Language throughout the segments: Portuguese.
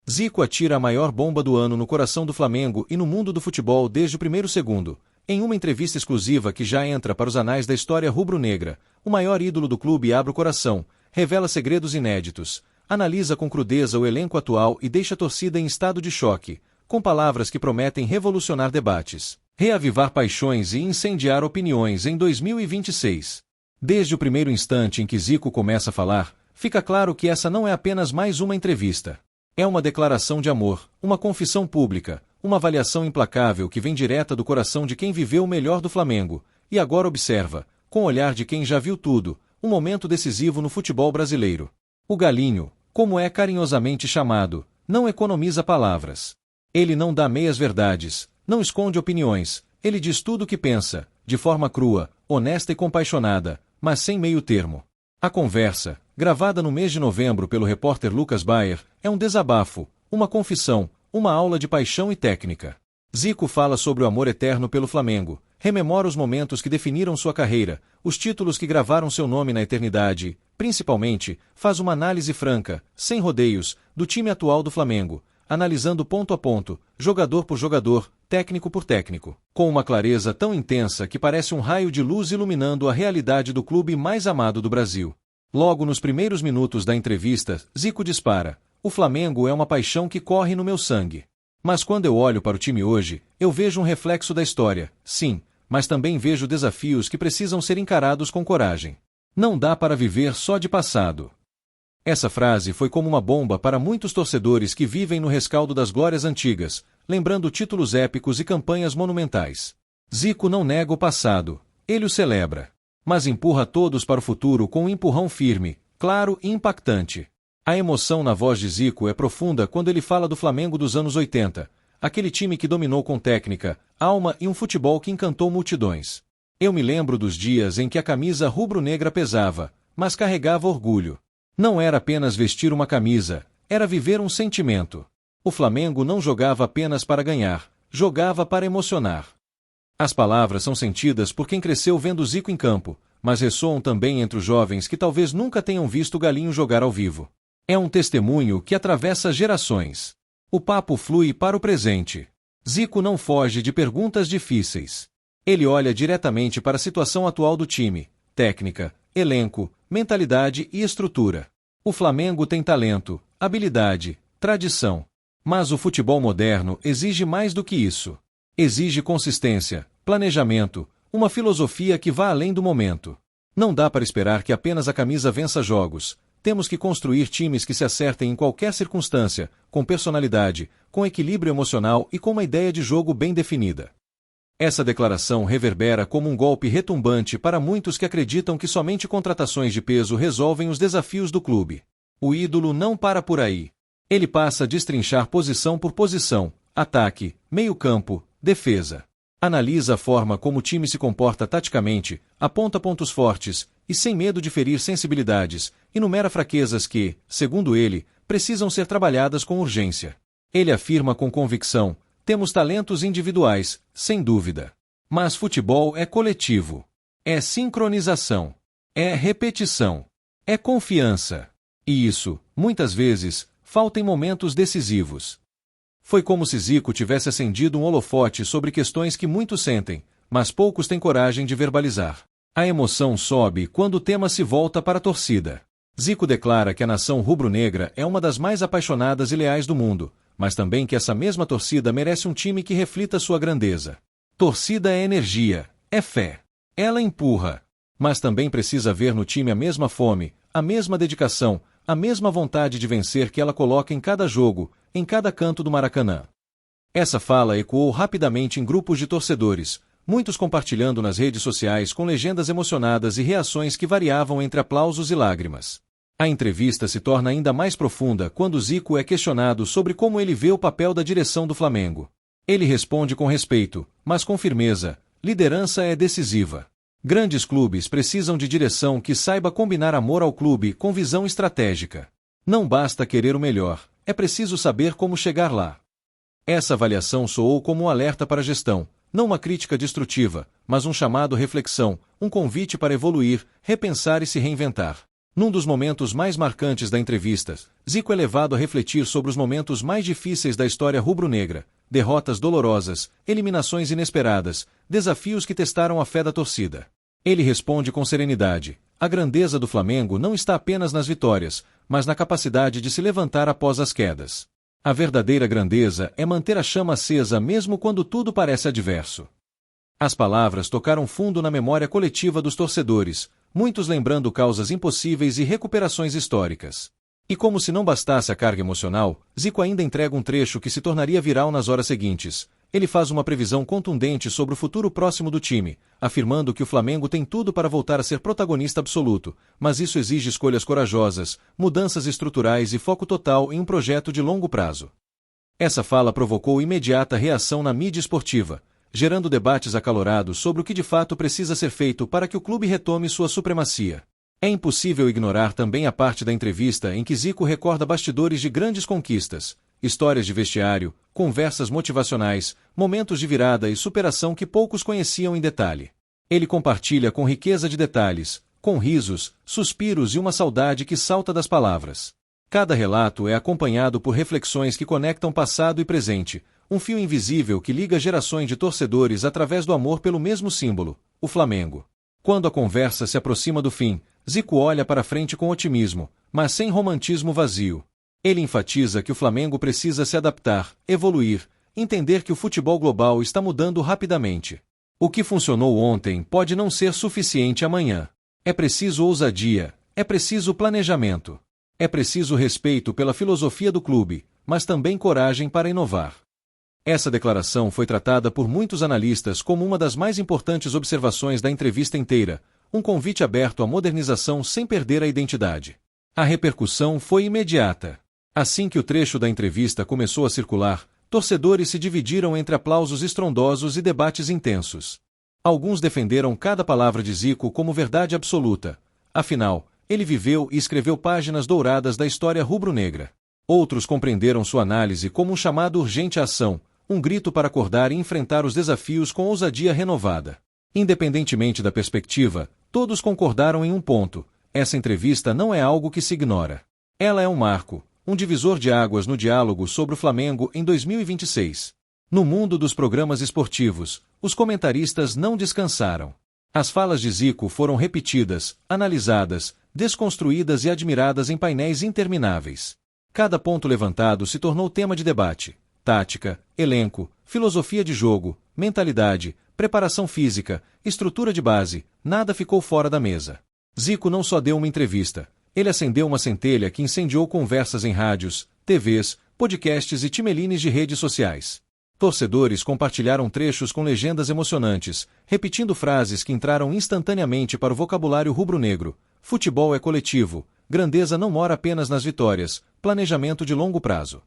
Zico atira a maior bomba do ano no coração do Flamengo e no mundo do futebol desde o primeiro segundo. Em uma entrevista exclusiva que já entra para os anais da história rubro-negra, o maior ídolo do clube abre o coração, revela segredos inéditos, analisa com crudeza o elenco atual e deixa a torcida em estado de choque, com palavras que prometem revolucionar debates, reavivar paixões e incendiar opiniões em 2026. Desde o primeiro instante em que Zico começa a falar, fica claro que essa não é apenas mais uma entrevista. É uma declaração de amor, uma confissão pública, uma avaliação implacável que vem direta do coração de quem viveu o melhor do Flamengo, e agora observa, com o olhar de quem já viu tudo, um momento decisivo no futebol brasileiro. O Galinho, como é carinhosamente chamado, não economiza palavras. Ele não dá meias-verdades, não esconde opiniões, ele diz tudo o que pensa, de forma crua, honesta e compaixonada, mas sem meio termo. A conversa, gravada no mês de novembro pelo repórter Lucas Bayer, é um desabafo, uma confissão, uma aula de paixão e técnica. Zico fala sobre o amor eterno pelo Flamengo, rememora os momentos que definiram sua carreira, os títulos que gravaram seu nome na eternidade, principalmente, faz uma análise franca, sem rodeios, do time atual do Flamengo, analisando ponto a ponto, jogador por jogador, técnico por técnico, com uma clareza tão intensa que parece um raio de luz iluminando a realidade do clube mais amado do Brasil. Logo nos primeiros minutos da entrevista, Zico dispara: "O Flamengo é uma paixão que corre no meu sangue. Mas quando eu olho para o time hoje, eu vejo um reflexo da história, sim, mas também vejo desafios que precisam ser encarados com coragem. Não dá para viver só de passado." Essa frase foi como uma bomba para muitos torcedores que vivem no rescaldo das glórias antigas, lembrando títulos épicos e campanhas monumentais. Zico não nega o passado, ele o celebra, mas empurra todos para o futuro com um empurrão firme, claro e impactante. A emoção na voz de Zico é profunda quando ele fala do Flamengo dos anos 80, aquele time que dominou com técnica, alma e um futebol que encantou multidões. "Eu me lembro dos dias em que a camisa rubro-negra pesava, mas carregava orgulho. Não era apenas vestir uma camisa, era viver um sentimento. O Flamengo não jogava apenas para ganhar, jogava para emocionar." As palavras são sentidas por quem cresceu vendo Zico em campo, mas ressoam também entre os jovens que talvez nunca tenham visto o Galinho jogar ao vivo. É um testemunho que atravessa gerações. O papo flui para o presente. Zico não foge de perguntas difíceis. Ele olha diretamente para a situação atual do time, técnica, elenco, mentalidade e estrutura. O Flamengo tem talento, habilidade, tradição. Mas o futebol moderno exige mais do que isso. Exige consistência, planejamento, uma filosofia que vá além do momento. Não dá para esperar que apenas a camisa vença jogos. Temos que construir times que se acertem em qualquer circunstância, com personalidade, com equilíbrio emocional e com uma ideia de jogo bem definida. Essa declaração reverbera como um golpe retumbante para muitos que acreditam que somente contratações de peso resolvem os desafios do clube. O ídolo não para por aí. Ele passa a destrinchar posição por posição, ataque, meio-campo, defesa. Analisa a forma como o time se comporta taticamente, aponta pontos fortes e, sem medo de ferir sensibilidades, enumera fraquezas que, segundo ele, precisam ser trabalhadas com urgência. Ele afirma com convicção: "Temos talentos individuais, sem dúvida. Mas futebol é coletivo. É sincronização. É repetição. É confiança. E isso, muitas vezes, falta em momentos decisivos." Foi como se Zico tivesse acendido um holofote sobre questões que muitos sentem, mas poucos têm coragem de verbalizar. A emoção sobe quando o tema se volta para a torcida. Zico declara que a nação rubro-negra é uma das mais apaixonadas e leais do mundo, mas também que essa mesma torcida merece um time que reflita sua grandeza. Torcida é energia, é fé. Ela empurra, mas também precisa ver no time a mesma fome, a mesma dedicação, a mesma vontade de vencer que ela coloca em cada jogo, em cada canto do Maracanã. Essa fala ecoou rapidamente em grupos de torcedores, muitos compartilhando nas redes sociais com legendas emocionadas e reações que variavam entre aplausos e lágrimas. A entrevista se torna ainda mais profunda quando Zico é questionado sobre como ele vê o papel da direção do Flamengo. Ele responde com respeito, mas com firmeza: "Liderança é decisiva. Grandes clubes precisam de direção que saiba combinar amor ao clube com visão estratégica. Não basta querer o melhor, é preciso saber como chegar lá." Essa avaliação soou como um alerta para a gestão, não uma crítica destrutiva, mas um chamado à reflexão, um convite para evoluir, repensar e se reinventar. Num dos momentos mais marcantes da entrevista, Zico é levado a refletir sobre os momentos mais difíceis da história rubro-negra, derrotas dolorosas, eliminações inesperadas, desafios que testaram a fé da torcida. Ele responde com serenidade: a grandeza do Flamengo não está apenas nas vitórias, mas na capacidade de se levantar após as quedas. A verdadeira grandeza é manter a chama acesa mesmo quando tudo parece adverso. As palavras tocaram fundo na memória coletiva dos torcedores, muitos lembrando causas impossíveis e recuperações históricas. E como se não bastasse a carga emocional, Zico ainda entrega um trecho que se tornaria viral nas horas seguintes. Ele faz uma previsão contundente sobre o futuro próximo do time, afirmando que o Flamengo tem tudo para voltar a ser protagonista absoluto, mas isso exige escolhas corajosas, mudanças estruturais e foco total em um projeto de longo prazo. Essa fala provocou imediata reação na mídia esportiva, gerando debates acalorados sobre o que de fato precisa ser feito para que o clube retome sua supremacia. É impossível ignorar também a parte da entrevista em que Zico recorda bastidores de grandes conquistas, histórias de vestiário, conversas motivacionais, momentos de virada e superação que poucos conheciam em detalhe. Ele compartilha com riqueza de detalhes, com risos, suspiros e uma saudade que salta das palavras. Cada relato é acompanhado por reflexões que conectam passado e presente, um fio invisível que liga gerações de torcedores através do amor pelo mesmo símbolo, o Flamengo. Quando a conversa se aproxima do fim, Zico olha para frente com otimismo, mas sem romantismo vazio. Ele enfatiza que o Flamengo precisa se adaptar, evoluir, entender que o futebol global está mudando rapidamente. O que funcionou ontem pode não ser suficiente amanhã. É preciso ousadia, é preciso planejamento. É preciso respeito pela filosofia do clube, mas também coragem para inovar. Essa declaração foi tratada por muitos analistas como uma das mais importantes observações da entrevista inteira, um convite aberto à modernização sem perder a identidade. A repercussão foi imediata. Assim que o trecho da entrevista começou a circular, torcedores se dividiram entre aplausos estrondosos e debates intensos. Alguns defenderam cada palavra de Zico como verdade absoluta. Afinal, ele viveu e escreveu páginas douradas da história rubro-negra. Outros compreenderam sua análise como um chamado urgente à ação, um grito para acordar e enfrentar os desafios com ousadia renovada. Independentemente da perspectiva, todos concordaram em um ponto: essa entrevista não é algo que se ignora. Ela é um marco, um divisor de águas no diálogo sobre o Flamengo em 2026. No mundo dos programas esportivos, os comentaristas não descansaram. As falas de Zico foram repetidas, analisadas, desconstruídas e admiradas em painéis intermináveis. Cada ponto levantado se tornou tema de debate. Tática, elenco, filosofia de jogo, mentalidade, preparação física, estrutura de base, nada ficou fora da mesa. Zico não só deu uma entrevista, ele acendeu uma centelha que incendiou conversas em rádios, TVs, podcasts e timelines de redes sociais. Torcedores compartilharam trechos com legendas emocionantes, repetindo frases que entraram instantaneamente para o vocabulário rubro-negro. Futebol é coletivo, grandeza não mora apenas nas vitórias, planejamento de longo prazo.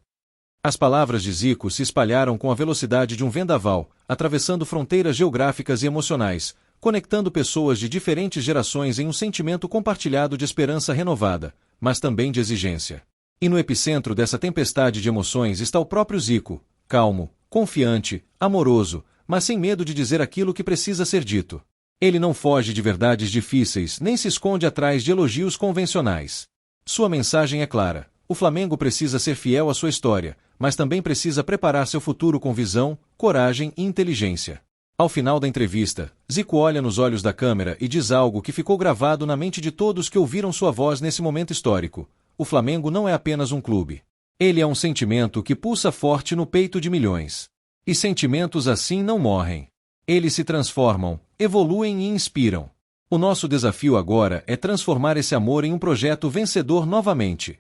As palavras de Zico se espalharam com a velocidade de um vendaval, atravessando fronteiras geográficas e emocionais, conectando pessoas de diferentes gerações em um sentimento compartilhado de esperança renovada, mas também de exigência. E no epicentro dessa tempestade de emoções está o próprio Zico, calmo, confiante, amoroso, mas sem medo de dizer aquilo que precisa ser dito. Ele não foge de verdades difíceis, nem se esconde atrás de elogios convencionais. Sua mensagem é clara: o Flamengo precisa ser fiel à sua história, mas também precisa preparar seu futuro com visão, coragem e inteligência. Ao final da entrevista, Zico olha nos olhos da câmera e diz algo que ficou gravado na mente de todos que ouviram sua voz nesse momento histórico: o Flamengo não é apenas um clube. Ele é um sentimento que pulsa forte no peito de milhões. E sentimentos assim não morrem. Eles se transformam, evoluem e inspiram. O nosso desafio agora é transformar esse amor em um projeto vencedor novamente.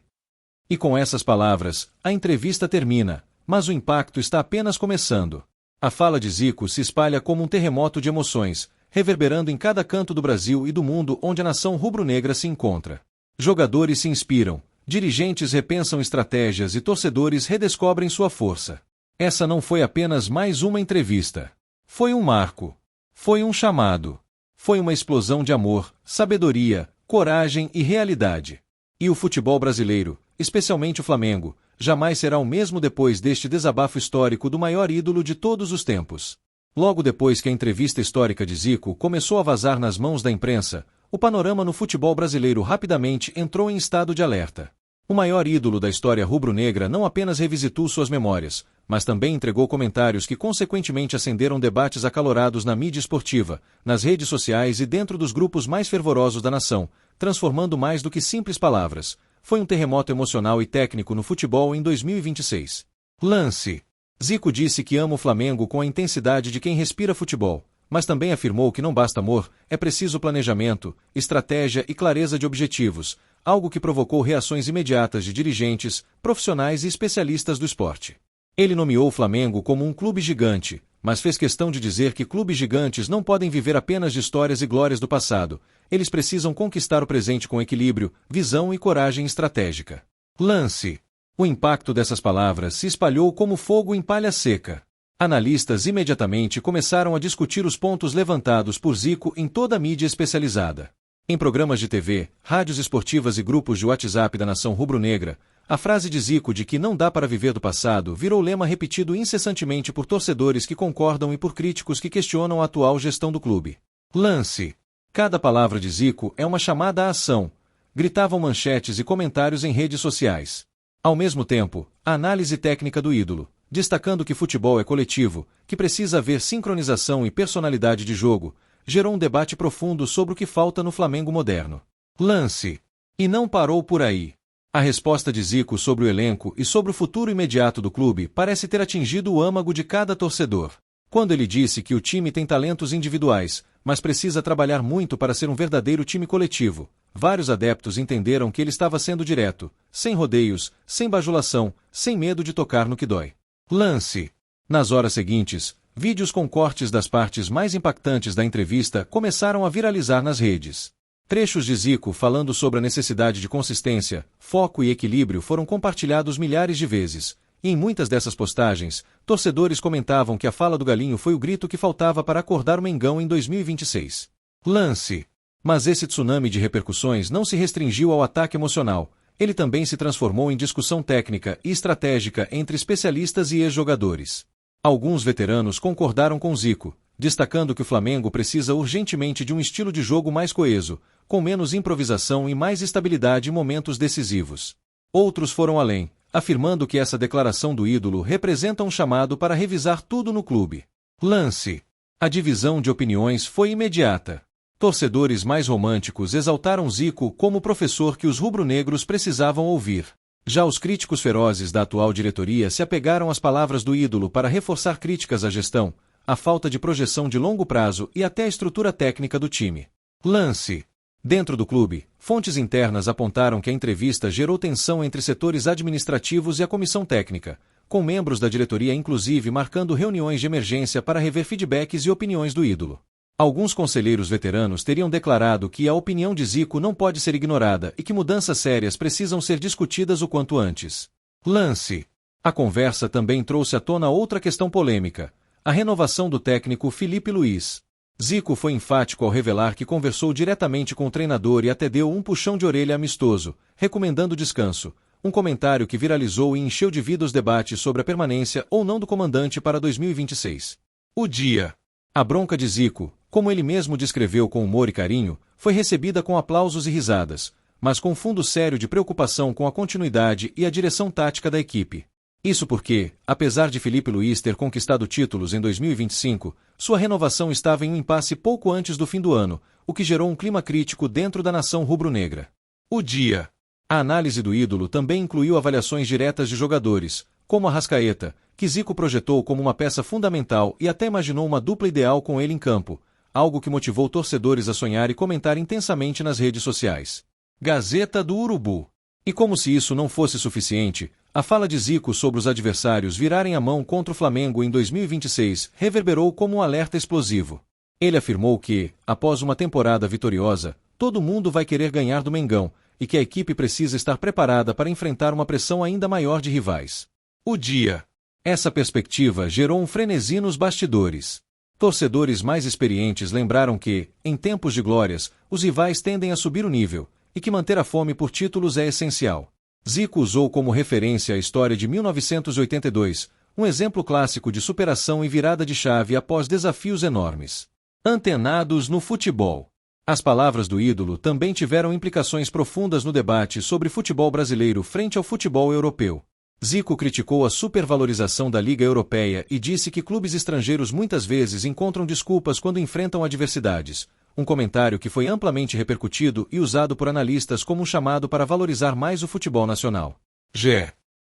E com essas palavras, a entrevista termina, mas o impacto está apenas começando. A fala de Zico se espalha como um terremoto de emoções, reverberando em cada canto do Brasil e do mundo onde a nação rubro-negra se encontra. Jogadores se inspiram, dirigentes repensam estratégias e torcedores redescobrem sua força. Essa não foi apenas mais uma entrevista. Foi um marco. Foi um chamado. Foi uma explosão de amor, sabedoria, coragem e realidade. E o futebol brasileiro, especialmente o Flamengo, jamais será o mesmo depois deste desabafo histórico do maior ídolo de todos os tempos. Logo depois que a entrevista histórica de Zico começou a vazar nas mãos da imprensa, o panorama no futebol brasileiro rapidamente entrou em estado de alerta. O maior ídolo da história rubro-negra não apenas revisitou suas memórias, mas também entregou comentários que consequentemente acenderam debates acalorados na mídia esportiva, nas redes sociais e dentro dos grupos mais fervorosos da nação, transformando mais do que simples palavras. Foi um terremoto emocional e técnico no futebol em 2026. Lance. Zico disse que ama o Flamengo com a intensidade de quem respira futebol, mas também afirmou que não basta amor, é preciso planejamento, estratégia e clareza de objetivos, algo que provocou reações imediatas de dirigentes, profissionais e especialistas do esporte. Ele nomeou o Flamengo como um clube gigante, mas fez questão de dizer que clubes gigantes não podem viver apenas de histórias e glórias do passado, eles precisam conquistar o presente com equilíbrio, visão e coragem estratégica. Lance. O impacto dessas palavras se espalhou como fogo em palha seca. Analistas imediatamente começaram a discutir os pontos levantados por Zico em toda a mídia especializada. Em programas de TV, rádios esportivas e grupos de WhatsApp da nação rubro-negra, a frase de Zico de que não dá para viver do passado virou lema repetido incessantemente por torcedores que concordam e por críticos que questionam a atual gestão do clube. Lance. Cada palavra de Zico é uma chamada à ação, gritavam manchetes e comentários em redes sociais. Ao mesmo tempo, a análise técnica do ídolo, destacando que futebol é coletivo, que precisa haver sincronização e personalidade de jogo, gerou um debate profundo sobre o que falta no Flamengo moderno. Lance. E não parou por aí. A resposta de Zico sobre o elenco e sobre o futuro imediato do clube parece ter atingido o âmago de cada torcedor. Quando ele disse que o time tem talentos individuais, mas precisa trabalhar muito para ser um verdadeiro time coletivo, vários adeptos entenderam que ele estava sendo direto, sem rodeios, sem bajulação, sem medo de tocar no que dói. Lance. Nas horas seguintes, vídeos com cortes das partes mais impactantes da entrevista começaram a viralizar nas redes. Trechos de Zico falando sobre a necessidade de consistência, foco e equilíbrio foram compartilhados milhares de vezes, e em muitas dessas postagens, torcedores comentavam que a fala do Galinho foi o grito que faltava para acordar o Mengão em 2026. Lance. Mas esse tsunami de repercussões não se restringiu ao ataque emocional, ele também se transformou em discussão técnica e estratégica entre especialistas e ex-jogadores. Alguns veteranos concordaram com Zico, destacando que o Flamengo precisa urgentemente de um estilo de jogo mais coeso, com menos improvisação e mais estabilidade em momentos decisivos. Outros foram além, afirmando que essa declaração do ídolo representa um chamado para revisar tudo no clube. Lance. A divisão de opiniões foi imediata. Torcedores mais românticos exaltaram Zico como o professor que os rubro-negros precisavam ouvir. Já os críticos ferozes da atual diretoria se apegaram às palavras do ídolo para reforçar críticas à gestão, à falta de projeção de longo prazo e até à estrutura técnica do time. Lance. Dentro do clube, fontes internas apontaram que a entrevista gerou tensão entre setores administrativos e a comissão técnica, com membros da diretoria inclusive marcando reuniões de emergência para rever feedbacks e opiniões do ídolo. Alguns conselheiros veteranos teriam declarado que a opinião de Zico não pode ser ignorada e que mudanças sérias precisam ser discutidas o quanto antes. Lance. A conversa também trouxe à tona outra questão polêmica: a renovação do técnico Felipe Luiz. Zico foi enfático ao revelar que conversou diretamente com o treinador e até deu um puxão de orelha amistoso, recomendando descanso, um comentário que viralizou e encheu de vida os debates sobre a permanência ou não do comandante para 2026. O dia. A bronca de Zico, como ele mesmo descreveu com humor e carinho, foi recebida com aplausos e risadas, mas com fundo sério de preocupação com a continuidade e a direção tática da equipe. Isso porque, apesar de Felipe Luiz ter conquistado títulos em 2025, sua renovação estava em um impasse pouco antes do fim do ano, o que gerou um clima crítico dentro da nação rubro-negra. O dia. A análise do ídolo também incluiu avaliações diretas de jogadores, como Arrascaeta, que Zico projetou como uma peça fundamental e até imaginou uma dupla ideal com ele em campo, algo que motivou torcedores a sonhar e comentar intensamente nas redes sociais. Gazeta do Urubu. E como se isso não fosse suficiente, a fala de Zico sobre os adversários virarem a mão contra o Flamengo em 2026 reverberou como um alerta explosivo. Ele afirmou que, após uma temporada vitoriosa, todo mundo vai querer ganhar do Mengão, e que a equipe precisa estar preparada para enfrentar uma pressão ainda maior de rivais. O dia. Essa perspectiva gerou um frenesi nos bastidores. Torcedores mais experientes lembraram que, em tempos de glórias, os rivais tendem a subir o nível, e que manter a fome por títulos é essencial. Zico usou como referência a história de 1982, um exemplo clássico de superação e virada de chave após desafios enormes. Antenados no futebol. As palavras do ídolo também tiveram implicações profundas no debate sobre futebol brasileiro frente ao futebol europeu. Zico criticou a supervalorização da Liga Europeia e disse que clubes estrangeiros muitas vezes encontram desculpas quando enfrentam adversidades, um comentário que foi amplamente repercutido e usado por analistas como um chamado para valorizar mais o futebol nacional.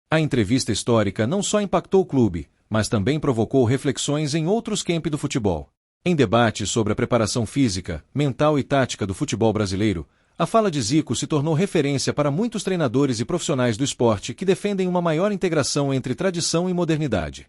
A entrevista histórica não só impactou o clube, mas também provocou reflexões em outros campi do futebol. Em debates sobre a preparação física, mental e tática do futebol brasileiro, a fala de Zico se tornou referência para muitos treinadores e profissionais do esporte que defendem uma maior integração entre tradição e modernidade.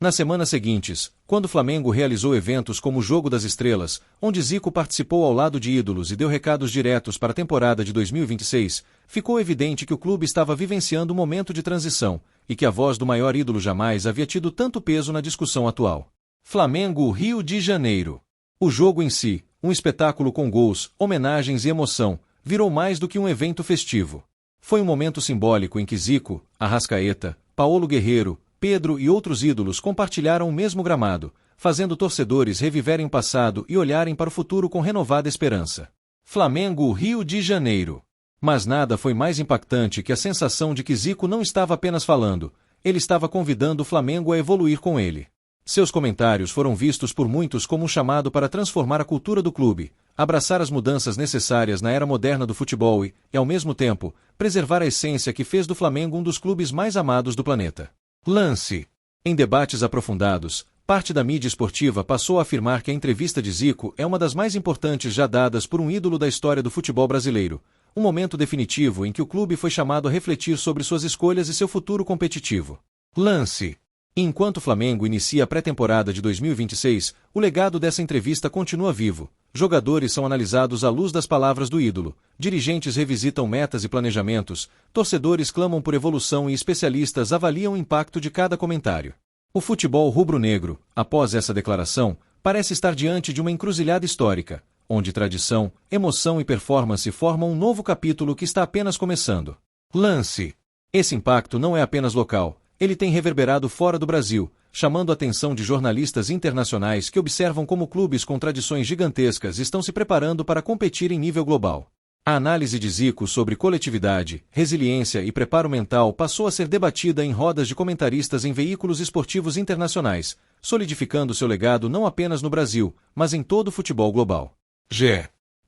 Nas semanas seguintes, quando o Flamengo realizou eventos como o Jogo das Estrelas, onde Zico participou ao lado de ídolos e deu recados diretos para a temporada de 2026, ficou evidente que o clube estava vivenciando um momento de transição e que a voz do maior ídolo jamais havia tido tanto peso na discussão atual. Flamengo, Rio de Janeiro. O jogo em si, um espetáculo com gols, homenagens e emoção, virou mais do que um evento festivo. Foi um momento simbólico em que Zico, Arrascaeta, Paulo Guerreiro, Pedro e outros ídolos compartilharam o mesmo gramado, fazendo torcedores reviverem o passado e olharem para o futuro com renovada esperança. Flamengo, Rio de Janeiro. Mas nada foi mais impactante que a sensação de que Zico não estava apenas falando, ele estava convidando o Flamengo a evoluir com ele. Seus comentários foram vistos por muitos como um chamado para transformar a cultura do clube, abraçar as mudanças necessárias na era moderna do futebol e, ao mesmo tempo, preservar a essência que fez do Flamengo um dos clubes mais amados do planeta. Lance. Em debates aprofundados, parte da mídia esportiva passou a afirmar que a entrevista de Zico é uma das mais importantes já dadas por um ídolo da história do futebol brasileiro, um momento definitivo em que o clube foi chamado a refletir sobre suas escolhas e seu futuro competitivo. Lance. Enquanto o Flamengo inicia a pré-temporada de 2026, o legado dessa entrevista continua vivo. Jogadores são analisados à luz das palavras do ídolo, dirigentes revisitam metas e planejamentos, torcedores clamam por evolução e especialistas avaliam o impacto de cada comentário. O futebol rubro-negro, após essa declaração, parece estar diante de uma encruzilhada histórica, onde tradição, emoção e performance formam um novo capítulo que está apenas começando. Lance. Esse impacto não é apenas local. Ele tem reverberado fora do Brasil, chamando a atenção de jornalistas internacionais que observam como clubes com tradições gigantescas estão se preparando para competir em nível global. A análise de Zico sobre coletividade, resiliência e preparo mental passou a ser debatida em rodas de comentaristas em veículos esportivos internacionais, solidificando seu legado não apenas no Brasil, mas em todo o futebol global.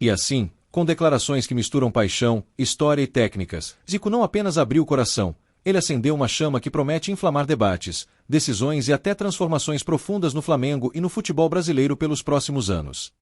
E assim, com declarações que misturam paixão, história e técnicas, Zico não apenas abriu o coração, ele acendeu uma chama que promete inflamar debates, decisões e até transformações profundas no Flamengo e no futebol brasileiro pelos próximos anos.